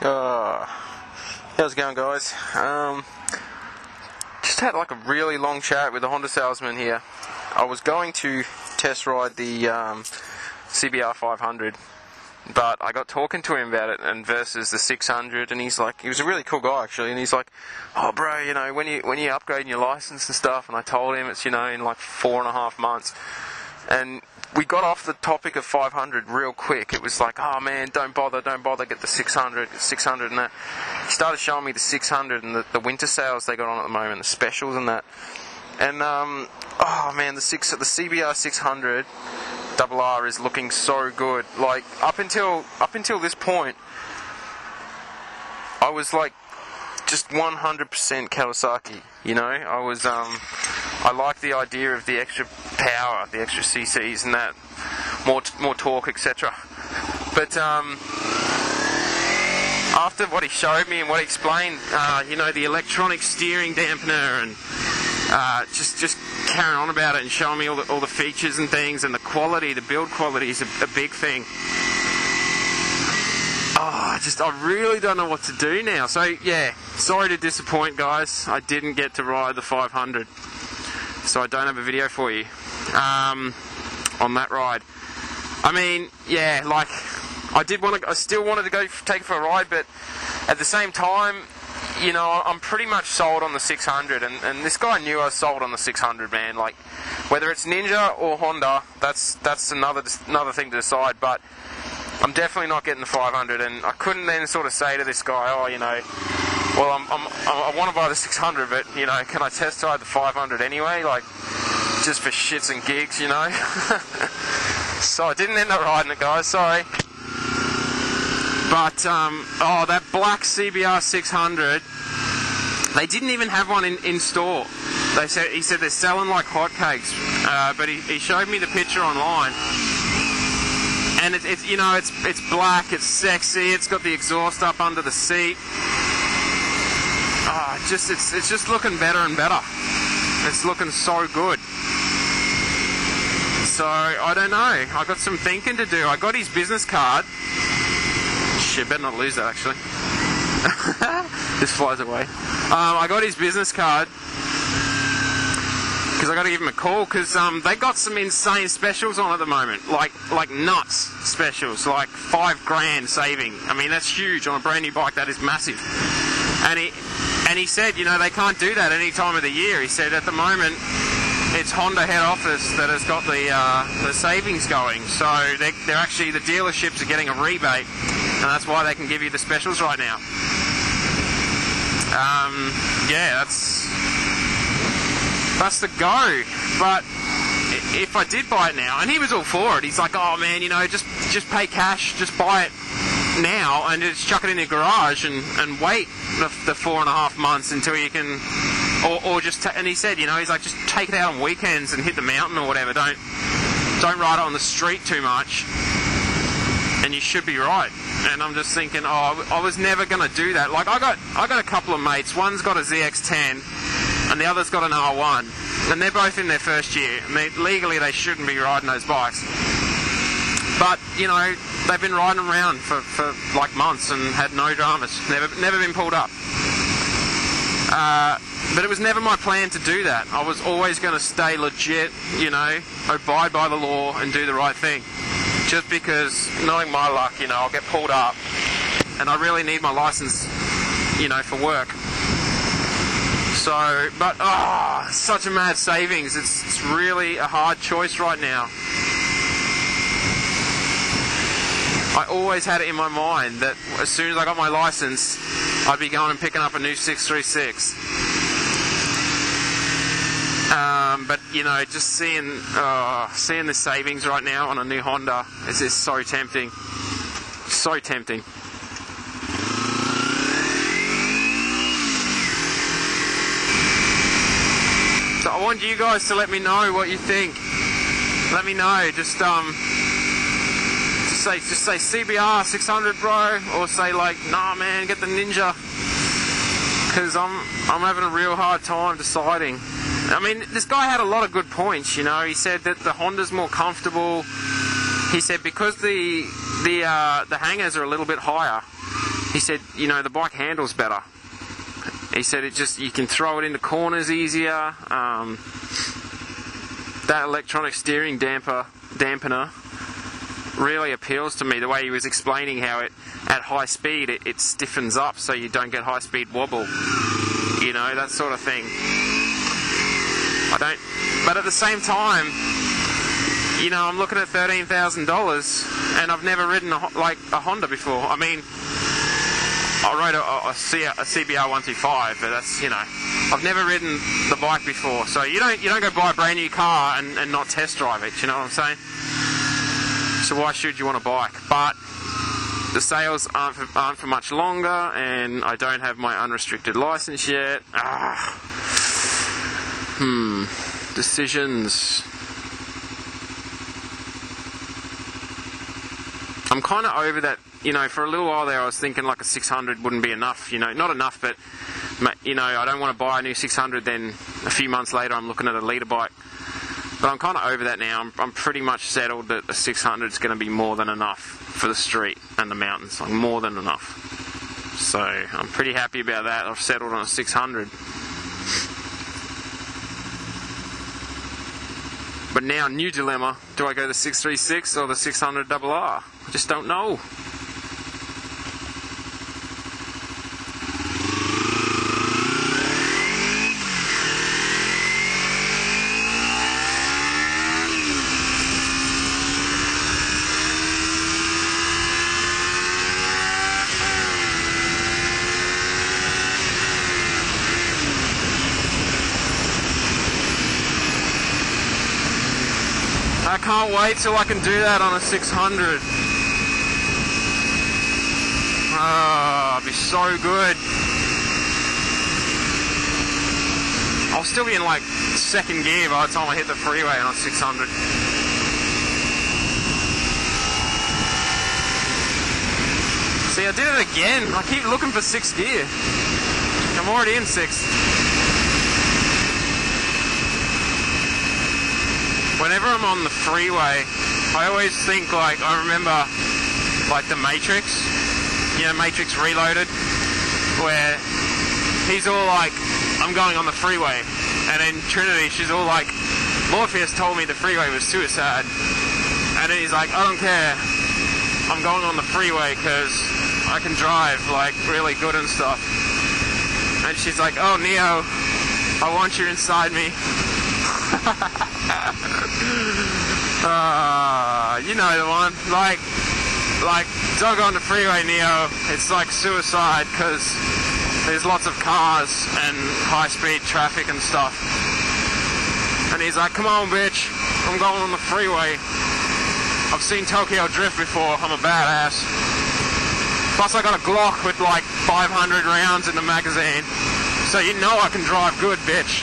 How's it going, guys? Just had like a really long chat with the Honda salesman here. I was going to test ride the CBR 500, but I got talking to him about it and versus the 600, and he was a really cool guy actually, and he's like, "Oh, bro, you know, when you upgrading your license and stuff," and I told him it's, you know, in like 4.5 months, and we got off the topic of 500 real quick. It was like, "Oh man, don't bother, get the 600, and that." He started showing me the 600 and the winter sales they got on at the moment, the specials and that. And oh man, the CBR 600 RR is looking so good. Like up until this point, I was like just 100% Kawasaki. You know, I like the idea of the extra power, the extra CCs and that, more torque, etc. But after what he showed me and what he explained, you know, the electronic steering dampener and just carrying on about it and showing me all the features and things, and the quality, the build quality is a big thing. I really don't know what to do now. So yeah, sorry to disappoint, guys. I didn't get to ride the 500, so I don't have a video for you on that ride. I mean, yeah, like I still wanted to go take it for a ride, but at the same time, you know, I'm pretty much sold on the 600, and this guy knew I was sold on the 600, man. Like, whether it's Ninja or Honda, that's another thing to decide, but I'm definitely not getting the 500, and I couldn't then sort of say to this guy, "Oh, you know, well, I want to buy the 600, but, you know, can I test drive the 500 anyway, like, just for shits and gigs, you know?" So I didn't end up riding it, guys, sorry. But, oh, that black CBR 600, they didn't even have one in store. He said they're selling like hotcakes, but he showed me the picture online. And it's you know, it's black, it's sexy, it's got the exhaust up under the seat. It's just looking better and better. It's looking so good. So I don't know. I got some thinking to do. I got his business card. Shit, better not lose that actually. This flies away. I got his business card because I got to give him a call, because they got some insane specials on at the moment, like nuts specials, like $5,000 saving. I mean, that's huge on a brand new bike. That is massive. And he said, you know, they can't do that any time of the year. He said at the moment it's Honda head office that has got the savings going. So they're actually, the dealerships are getting a rebate, and that's why they can give you the specials right now. Yeah, that's the go. But if I did buy it now, and he was all for it, he's like, "Oh man, you know, just pay cash, just buy it now and just chuck it in your garage and wait the 4.5 months until you can, or just and he said, you know, he's like, just take it out on weekends and hit the mountain or whatever. Don't ride it on the street too much, and you should be right." And I'm just thinking, oh, I was never gonna do that. Like I got a couple of mates. One's got a ZX10 and the other's got an R1, and they're both in their first year. I mean, legally they shouldn't be riding those bikes, but you know, they've been riding around for like months and had no dramas. Never been pulled up. But it was never my plan to do that. I was always going to stay legit, you know, abide by the law and do the right thing. Just because, knowing my luck, you know, I'll get pulled up and I really need my license, you know, for work. So, but, such a mad savings. It's really a hard choice right now. I always had it in my mind that as soon as I got my license, I'd be going and picking up a new 636. But you know, just seeing the savings right now on a new Honda is just so tempting. So tempting. So I want you guys to let me know what you think. Let me know. Just say CBR 600, bro, or say like, "Nah, man, get the Ninja," because I'm having a real hard time deciding. I mean, this guy had a lot of good points, you know. He said that the Honda's more comfortable. He said because the hangers are a little bit higher, he said, you know, the bike handles better. He said you can throw it into corners easier. That electronic steering dampener really appeals to me. The way he was explaining how it, at high speed, it stiffens up so you don't get high speed wobble. You know, that sort of thing. But at the same time, you know, I'm looking at $13,000 and I've never ridden a Honda before. I mean, I rode a CBR 125, but that's, you know, I've never ridden the bike before. So you don't go buy a brand new car and not test drive it. You know what I'm saying? So why should you want a bike? But the sales aren't for much longer, and I don't have my unrestricted license yet. Decisions. I'm kind of over that. You know, for a little while there I was thinking like a 600 wouldn't be enough, you know, not enough, but, you know, I don't want to buy a new 600, then a few months later I'm looking at a leader bike. But I'm kind of over that now. I'm pretty much settled that a 600 is going to be more than enough for the street and the mountains, like more than enough. So I'm pretty happy about that. I've settled on a 600. But now, new dilemma, do I go the 636 or the 600RR? I just don't know. I can't wait till I can do that on a 600. Oh, it'd be so good. I'll still be in like second gear by the time I hit the freeway on a 600. See, I did it again. I keep looking for 6th gear. I'm already in 6th. Whenever I'm on the freeway, I always think, like, I remember, like, the Matrix, you know, Matrix Reloaded, where he's all like, I'm going on the freeway, and in Trinity, she's all like, Morpheus told me the freeway was suicide, and then he's like, I don't care, I'm going on the freeway, because I can drive, like, really good and stuff, and she's like, oh, Neo, I want you inside me. You know the one, like, don't go on the freeway, Neo, it's like suicide, because there's lots of cars and high-speed traffic and stuff. And he's like, come on, bitch, I'm going on the freeway. I've seen Tokyo Drift before, I'm a badass. Plus I got a Glock with like 500 rounds in the magazine, so you know I can drive good, bitch.